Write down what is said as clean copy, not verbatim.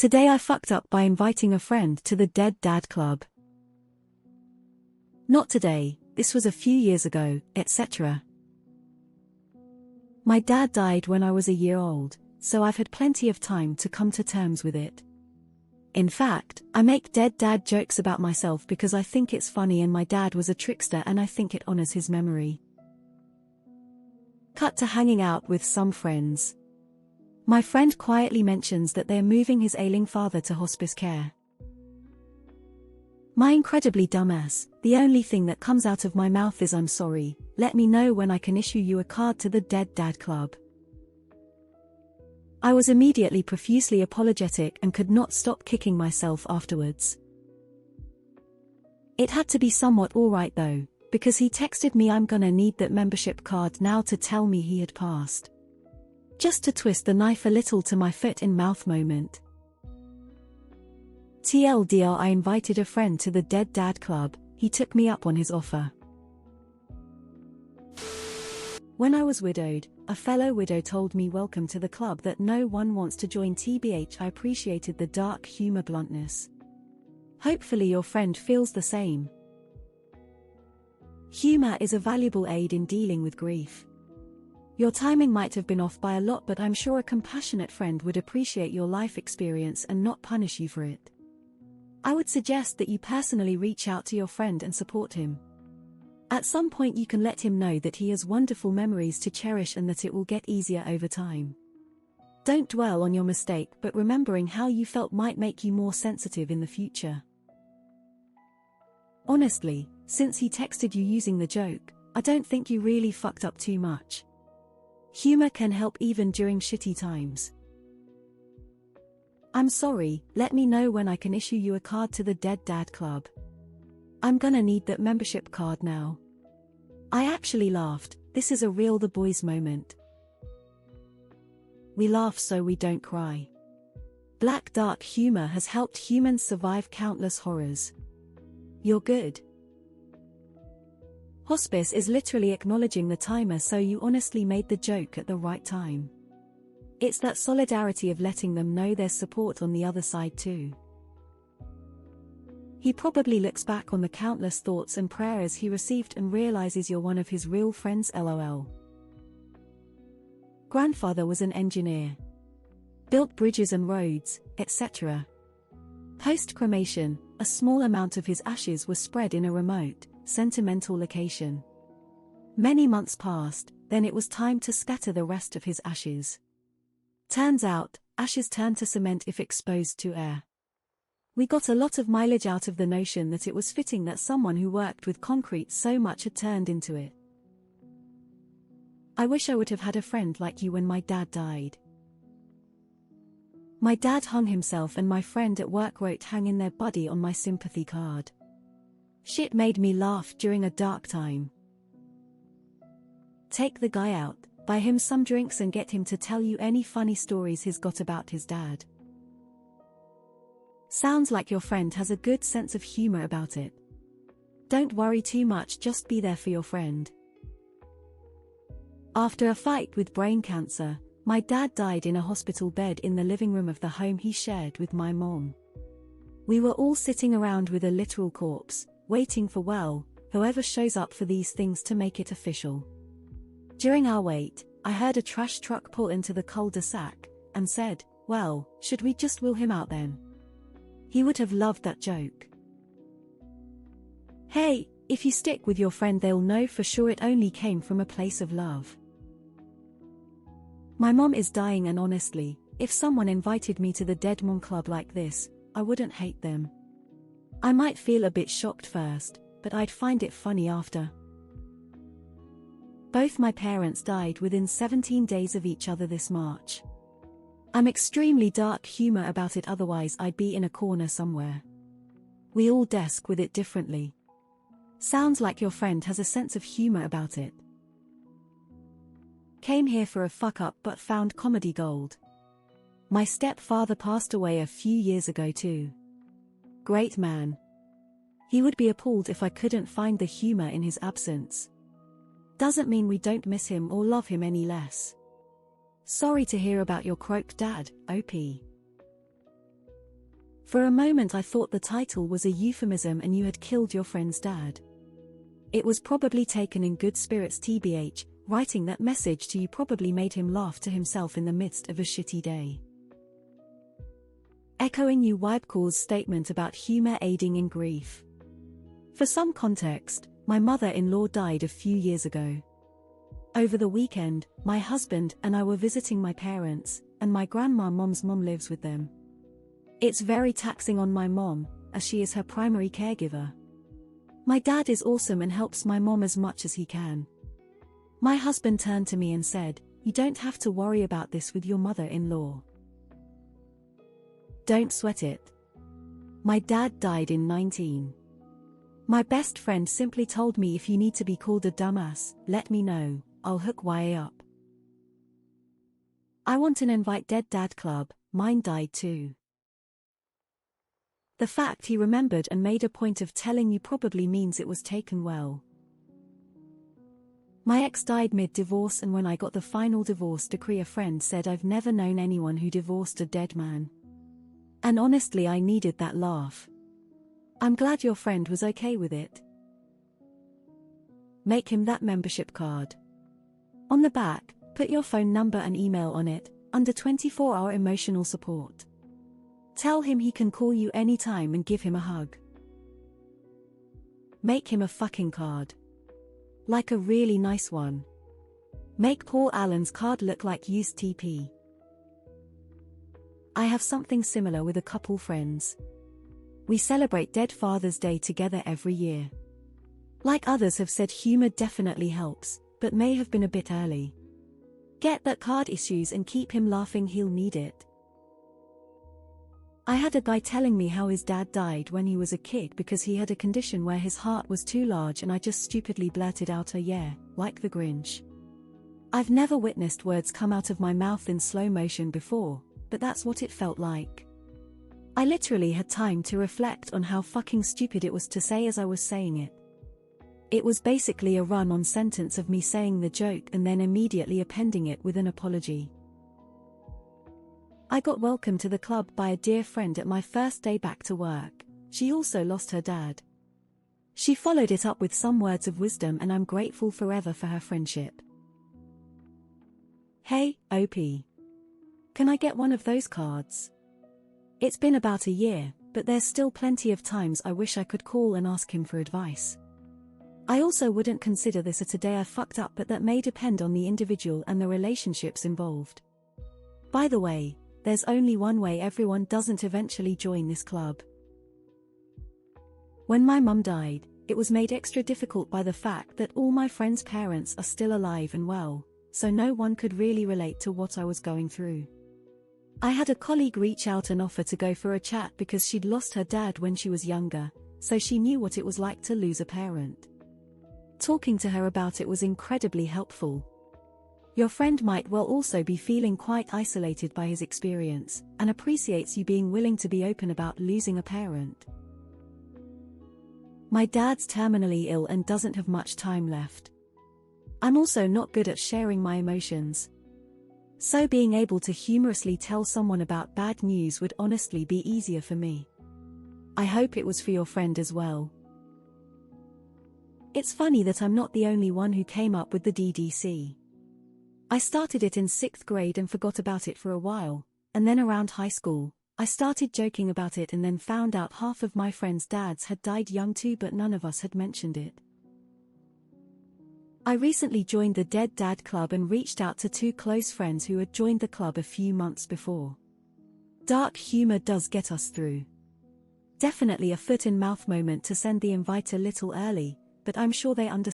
Today I fucked up by inviting a friend to the Dead Dad Club. Not today, this was a few years ago, etc. My dad died when I was a year old, so I've had plenty of time to come to terms with it. In fact, I make dead dad jokes about myself because I think it's funny and my dad was a trickster and I think it honors his memory. Cut to hanging out with some friends. My friend quietly mentions that they are moving his ailing father to hospice care. My incredibly dumbass, the only thing that comes out of my mouth is "I'm sorry, let me know when I can issue you a card to the Dead Dad Club." I was immediately profusely apologetic and could not stop kicking myself afterwards. It had to be somewhat alright though, because he texted me "I'm gonna need that membership card now" to tell me he had passed. Just to twist the knife a little to my foot in mouth moment. TLDR, I invited a friend to the Dead Dad Club, he took me up on his offer. When I was widowed, a fellow widow told me welcome to the club, that no one wants to join. TBH, I appreciated the dark humor bluntness. Hopefully your friend feels the same. Humor is a valuable aid in dealing with grief. Your timing might have been off by a lot, but I'm sure a compassionate friend would appreciate your life experience and not punish you for it. I would suggest that you personally reach out to your friend and support him. At some point you can let him know that he has wonderful memories to cherish and that it will get easier over time. Don't dwell on your mistake, but remembering how you felt might make you more sensitive in the future. Honestly, since he texted you using the joke, I don't think you really fucked up too much. Humor can help even during shitty times. I'm sorry, let me know when I can issue you a card to the Dead Dad Club. I'm gonna need that membership card now. I actually laughed, this is a real the boys moment. We laugh so we don't cry. Black dark humor has helped humans survive countless horrors. You're good. Hospice is literally acknowledging the timer, so you honestly made the joke at the right time. It's that solidarity of letting them know there's support on the other side too. He probably looks back on the countless thoughts and prayers he received and realizes you're one of his real friends. LOL. Grandfather was an engineer. Built bridges and roads, etc. Post-cremation, a small amount of his ashes was spread in a remote, sentimental location. Many months passed, then it was time to scatter the rest of his ashes. Turns out, ashes turn to cement if exposed to air. We got a lot of mileage out of the notion that it was fitting that someone who worked with concrete so much had turned into it. I wish I would have had a friend like you when my dad died. My dad hung himself and my friend at work wrote "hang in there buddy" on my sympathy card. Shit made me laugh during a dark time. Take the guy out, buy him some drinks and get him to tell you any funny stories he's got about his dad. Sounds like your friend has a good sense of humor about it. Don't worry too much, just be there for your friend. After a fight with brain cancer, my dad died in a hospital bed in the living room of the home he shared with my mom. We were all sitting around with a literal corpse, waiting for, well, whoever shows up for these things to make it official. During our wait, I heard a trash truck pull into the cul-de-sac, and said, "Well, should we just wheel him out then?" He would have loved that joke. Hey, if you stick with your friend they'll know for sure it only came from a place of love. My mom is dying and honestly, if someone invited me to the Dead Mom Club like this, I wouldn't hate them. I might feel a bit shocked first, but I'd find it funny after. Both my parents died within 17 days of each other this March. I'm extremely dark humor about it, otherwise I'd be in a corner somewhere. We all desk with it differently. Sounds like your friend has a sense of humor about it. Came here for a fuck up but found comedy gold. My stepfather passed away a few years ago too. Great man. He would be appalled if I couldn't find the humor in his absence. Doesn't mean we don't miss him or love him any less. Sorry to hear about your croaked dad, OP. For a moment I thought the title was a euphemism and you had killed your friend's dad. It was probably taken in good spirits tbh, writing that message to you probably made him laugh to himself in the midst of a shitty day. Echoing you Wibecall's statement about humor aiding in grief. For some context, my mother-in-law died a few years ago. Over the weekend, my husband and I were visiting my parents, and my mom's mom lives with them. It's very taxing on my mom, as she is her primary caregiver. My dad is awesome and helps my mom as much as he can. My husband turned to me and said, "You don't have to worry about this with your mother-in-law. Don't sweat it. My dad died in 19. My best friend simply told me if you need to be called a dumbass, let me know, I'll hook YA up. I want an invite dead dad club, mine died too." The fact he remembered and made a point of telling you probably means it was taken well. My ex died mid-divorce, and when I got the final divorce decree a friend said I've never known anyone who divorced a dead man. And honestly I needed that laugh. I'm glad your friend was okay with it. Make him that membership card. On the back, put your phone number and email on it, under 24-hour emotional support. Tell him he can call you anytime and give him a hug. Make him a fucking card. Like a really nice one. Make Paul Allen's card look like used TP. I have something similar with a couple friends. We celebrate Dead Father's Day together every year. Like others have said, humor definitely helps, but may have been a bit early. Get that card issues and keep him laughing, he'll need it. I had a guy telling me how his dad died when he was a kid because he had a condition where his heart was too large, and I just stupidly blurted out yeah, like the Grinch. I've never witnessed words come out of my mouth in slow motion before, but that's what it felt like. I literally had time to reflect on how fucking stupid it was to say as I was saying it. It was basically a run-on sentence of me saying the joke and then immediately appending it with an apology. I got welcomed to the club by a dear friend at my first day back to work. She also lost her dad. She followed it up with some words of wisdom, and I'm grateful forever for her friendship. Hey, OP. Can I get one of those cards? It's been about a year, but there's still plenty of times I wish I could call and ask him for advice. I also wouldn't consider this a today I fucked up, but that may depend on the individual and the relationships involved. By the way, there's only one way everyone doesn't eventually join this club. When my mum died, it was made extra difficult by the fact that all my friends' parents are still alive and well, so no one could really relate to what I was going through. I had a colleague reach out and offer to go for a chat because she'd lost her dad when she was younger, so she knew what it was like to lose a parent. Talking to her about it was incredibly helpful. Your friend might well also be feeling quite isolated by his experience, and appreciates you being willing to be open about losing a parent. My dad's terminally ill and doesn't have much time left. I'm also not good at sharing my emotions. So being able to humorously tell someone about bad news would honestly be easier for me. I hope it was for your friend as well. It's funny that I'm not the only one who came up with the DDC. I started it in 6th grade and forgot about it for a while, and then around high school, I started joking about it and then found out half of my friends' dads had died young too, but none of us had mentioned it. I recently joined the Dead Dad Club and reached out to 2 close friends who had joined the club a few months before. Dark humor does get us through. Definitely a foot-in-mouth moment to send the invite a little early, but I'm sure they understand.